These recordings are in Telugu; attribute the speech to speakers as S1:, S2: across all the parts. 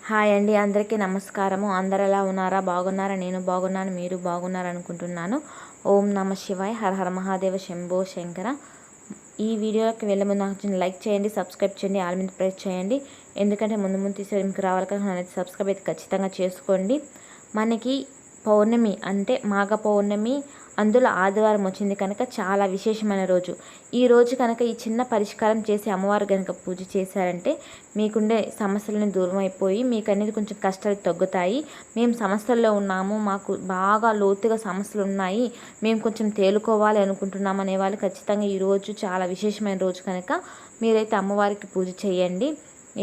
S1: హాయ్ అండి, అందరికీ నమస్కారము. అందరు ఎలా ఉన్నారా? బాగున్నారా? నేను బాగున్నాను, మీరు బాగున్నారు అనుకుంటున్నాను. ఓం నమ శివాయ, హర హర మహాదేవ, శంభో శంకర. ఈ వీడియోకి వెళ్ళే ముందు నాకు లైక్ చేయండి, సబ్స్క్రైబ్ చేయండి, ఆల్ మీద ప్రెస్ చేయండి. ఎందుకంటే ముందు ముందు తీసే మీకు రావాలి కదా, నన్ను సబ్స్క్రైబ్ అయితే ఖచ్చితంగా చేసుకోండి. మనకి పౌర్ణమి అంటే మాఘ పౌర్ణమి, అందులో ఆదివారం వచ్చింది కనుక చాలా విశేషమైన రోజు. ఈ రోజు కనుక ఈ చిన్న పరిష్కారం చేసి అమ్మవారు కనుక పూజ చేశారంటే మీకుండే సమస్యలను దూరం అయిపోయి మీకు అనేది కొంచెం కష్టాలు తగ్గుతాయి. మేము సమస్యల్లో ఉన్నాము, మాకు బాగా లోతుగా సమస్యలు ఉన్నాయి, మేము కొంచెం తేలుకోవాలి అనుకుంటున్నాం అనే వాళ్ళు ఖచ్చితంగా ఈరోజు చాలా విశేషమైన రోజు కనుక మీరైతే అమ్మవారికి పూజ చేయండి.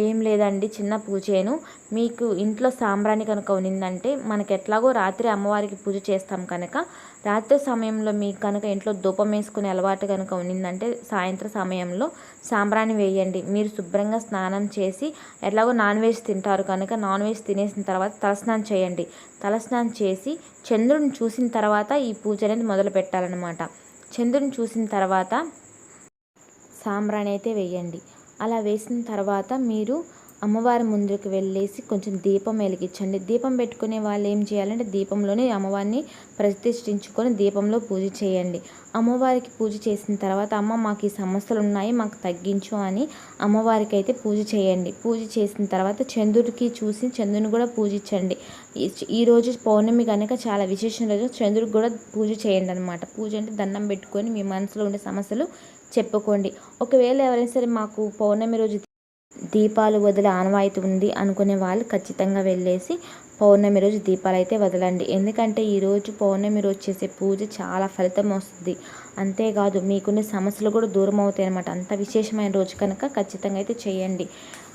S1: ఏం లేదండి, చిన్న పూజేను. మీకు ఇంట్లో సాంబ్రాణి కనుక ఉన్నిందంటే మనకి ఎట్లాగో రాత్రి అమ్మవారికి పూజ చేస్తాం కనుక రాత్రి సమయంలో మీకు కనుక ఇంట్లో ధూపం వేసుకునే అలవాటు కనుక ఉన్నిందంటే సాయంత్రం సమయంలో సాంబ్రాణి వేయండి. మీరు శుభ్రంగా స్నానం చేసి ఎట్లాగో నాన్ వెజ్ తింటారు కనుక నాన్ వెజ్ తినేసిన తర్వాత తలస్నానం చేయండి. తలస్నానం చేసి చంద్రుడిని చూసిన తర్వాత ఈ పూజ అనేది మొదలు పెట్టాలన్నమాట. చంద్రుడిని చూసిన తర్వాత సాంబ్రాణి అయితే వేయండి. అలా వేసిన తర్వాత మీరు అమ్మవారి ముందుకు వెళ్ళేసి కొంచెం దీపం వెలిగించండి. దీపం పెట్టుకునే వాళ్ళు ఏం చేయాలంటే దీపంలోనే అమ్మవారిని ప్రతిష్ఠించుకొని దీపంలో పూజ చేయండి. అమ్మవారికి పూజ చేసిన తర్వాత అమ్మ మాకు ఈ సమస్యలు ఉన్నాయి, మాకు తగ్గించు అని అమ్మవారికి అయితే పూజ చేయండి. పూజ చేసిన తర్వాత చంద్రుడికి చూసి చంద్రుని కూడా పూజించండి. ఈరోజు పౌర్ణమి కనుక చాలా విశేషమైన రోజు, చంద్రుడికి కూడా పూజ చేయండి అనమాట. పూజ అంటే దండం పెట్టుకొని మీ మనసులో ఉండే సమస్యలు చెప్పుకోండి. ఒకవేళ ఎవరైనా సరే మాకు పౌర్ణమి రోజు దీపాలు వదిలే ఆనవాయితీ ఉంది అనుకునే వాళ్ళు ఖచ్చితంగా వెళ్ళేసి పౌర్ణమి రోజు దీపాలు అయితే వదలండి. ఎందుకంటే ఈరోజు పౌర్ణమి రోజు చేసే పూజ చాలా ఫలితం వస్తుంది. అంతేకాదు మీకున్న సమస్యలు కూడా దూరం అవుతాయి అన్నమాట. అంత విశేషమైన రోజు కనుక ఖచ్చితంగా అయితే చేయండి.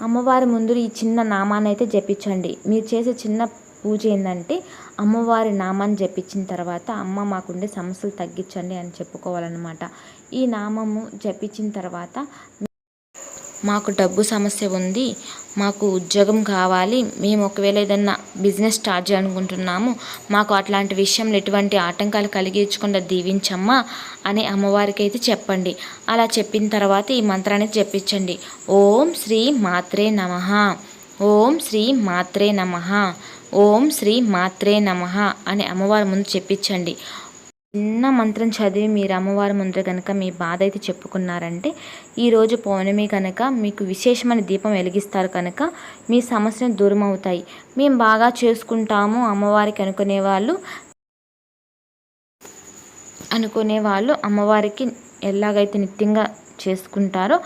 S1: అమ్మవారి ముందు ఈ చిన్న నామాన్ని అయితే జపించండి. మీరు చేసే చిన్న పూజ ఏంటంటే అమ్మవారి నామాన్ని జపించిన తర్వాత అమ్మ మాకుండే సమస్యలు తగ్గించండి అని చెప్పుకోవాలన్నమాట. ఈ నామము జపించిన తర్వాత మాకు డబ్బు సమస్య ఉంది, మాకు ఉద్యోగం కావాలి, మేము ఒకవేళ ఏదన్నా బిజినెస్ స్టార్ట్ చేయాలనుకుంటున్నాము, మాకు అట్లాంటి విషయంలో ఎటువంటి ఆటంకాలు కలిగించకుండా దీవించమ్మా అని అమ్మవారికి అయితే చెప్పండి. అలా చెప్పిన తర్వాత ఈ మంత్రాన్ని జపించండి. ఓం శ్రీ మాత్రే నమః, ఓం శ్రీ మాత్రే నమః, ఓం శ్రీ మాత్రే నమః అని అమ్మవారి ముందు చెప్పించండి. చిన్న మంత్రం చదివి మీరు అమ్మవారి ముందు కనుక మీ బాధ అయితే చెప్పుకున్నారంటే ఈరోజు పౌర్ణమి కనుక మీకు విశేషమైన దీపం వెలిగిస్తారు కనుక మీ సమస్యలు దూరం అవుతాయి. మేము బాగా చేసుకుంటాము అమ్మవారికి అనుకునే వాళ్ళు అమ్మవారికి ఎలాగైతే నిత్యంగా చేసుకుంటారో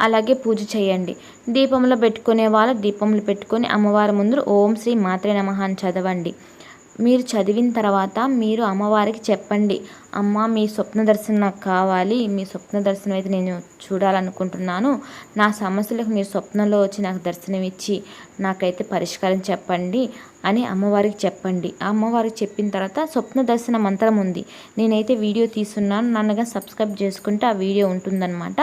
S1: అలాగే పూజ చేయండి. దీపంలో పెట్టుకునే వాళ్ళు దీపంలో పెట్టుకొని అమ్మవారి ముందు ఓం శ్రీ మాత్రే నమః అని చదవండి. మీరు చదివిన తర్వాత మీరు అమ్మవారికి చెప్పండి, అమ్మ మీ స్వప్న దర్శనం నాకు కావాలి, మీ స్వప్న దర్శనం అయితే నేను చూడాలనుకుంటున్నాను, నా సమస్యలకు మీరు స్వప్నంలో వచ్చి నాకు దర్శనం ఇచ్చి నాకైతే పరిష్కారం చెప్పండి అని అమ్మవారికి చెప్పండి. అమ్మవారికి చెప్పిన తర్వాత స్వప్న దర్శన మంత్రం ఉంది, నేనైతే వీడియో తీస్తున్నాను, నన్నుగా సబ్స్క్రైబ్ చేసుకుంటే ఆ వీడియో ఉంటుందన్నమాట.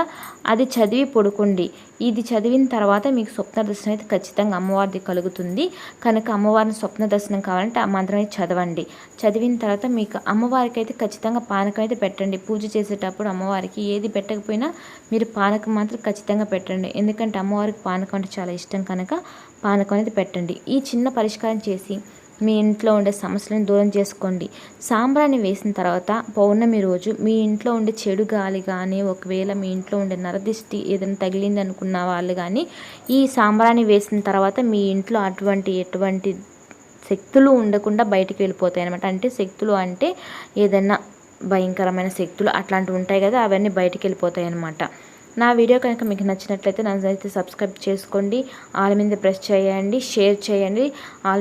S1: అది చదివి పడుకోండి. ఇది చదివిన తర్వాత మీకు స్వప్న దర్శనం అయితే ఖచ్చితంగా అమ్మవారిది కలుగుతుంది కనుక అమ్మవారిని స్వప్న దర్శనం కావాలంటే ఆ మంత్రం అయితే చదవండి. చదివిన తర్వాత మీకు అమ్మవారికి అయితే ఖచ్చితంగా పానకం అయితే పెట్టండి. పూజ చేసేటప్పుడు అమ్మవారికి ఏది పెట్టకపోయినా మీరు పానకం మాత్రం ఖచ్చితంగా పెట్టండి. ఎందుకంటే అమ్మవారికి పానకం అంటే చాలా ఇష్టం కనుక పానకం అనేది పెట్టండి. ఈ చిన్న పరిష్కారం చేసి మీ ఇంట్లో ఉండే సమస్యలను దూరం చేసుకోండి. సాంబ్రాణి వేసిన తర్వాత పౌర్ణమి రోజు మీ ఇంట్లో ఉండే చెడు గాలి కానీ ఒకవేళ మీ ఇంట్లో ఉండే నరదిష్టి ఏదైనా తగిలింది అనుకున్న వాళ్ళు కానీ ఈ సాంబ్రాణి వేసిన తర్వాత మీ ఇంట్లో ఎటువంటి శక్తులు ఉండకుండా బయటికి వెళ్ళిపోతాయి అనమాట. అంటే శక్తులు అంటే ఏదైనా భయంకరమైన శక్తులు అట్లాంటివి ఉంటాయి కదా, అవన్నీ బయటికి వెళ్ళిపోతాయి అన్నమాట. నా వీడియో కనుక మీకు నచ్చినట్లయితే నన్ను అయితే సబ్స్క్రైబ్ చేసుకోండి, ఆల్ మీద ప్రెస్ చేయండి, షేర్ చేయండి.